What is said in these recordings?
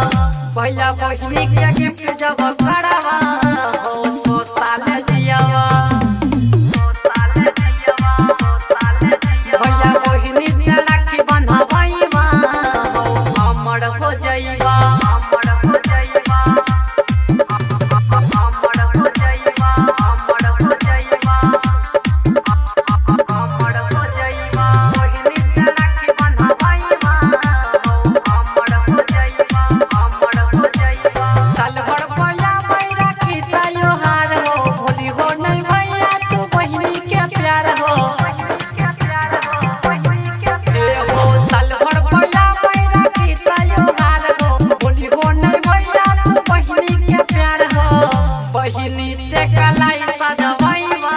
बहिनी के गिफ्ट जब खड़ावा हो 100 साल जियावा भैया बहिनी से राखी बंधवाईवा हो अमर हो जाईवा अमर हो जाईवा अमर हो जाईवा अमर हो जाईवा अमर हो जाईवा बहिनी से राखी बंधवाईवा हो अमर हो जाईवा अमर हो जाईवा साल भर भैया बैरा की त्योहार हो भूली हो नहीं भैया तू बहिनी के प्यार हो साल भर भैया बैरा की त्योहार हो भूली हो नहीं भैया तू बहिनी के प्यार हो बहिनी से कलाई सजवाईवा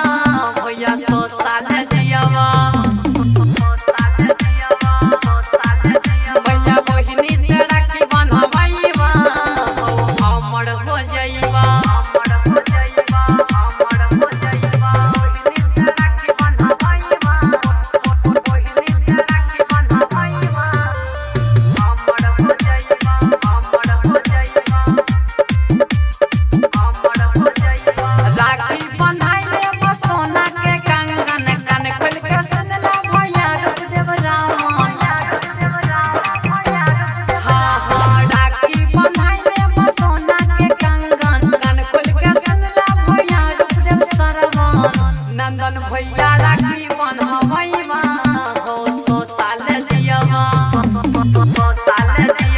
भैया 100 साल जियावा भैया बहिनी से राखी बंधवाईवा अमर हो जाईवा अमर हो जाईवा अमर हो जाईवा बहिनी से राखी बंधवाईवा बहिनी से राखी बंधवाईवा अमर हो जाईवा अमर हो जाईवा अमर हो जाईवा राखी बंधाइले सोना के कंगन कान खोल के सुनला भैया रुपदेव रामन हाँ हाँ राखी बंधाइले सोना के कंगन कान खोल के सुनला भैया रुपदेव सरवन नंदन भैया राखी बंधवाईवा हो 100 साल जियावा 100 साल जियावा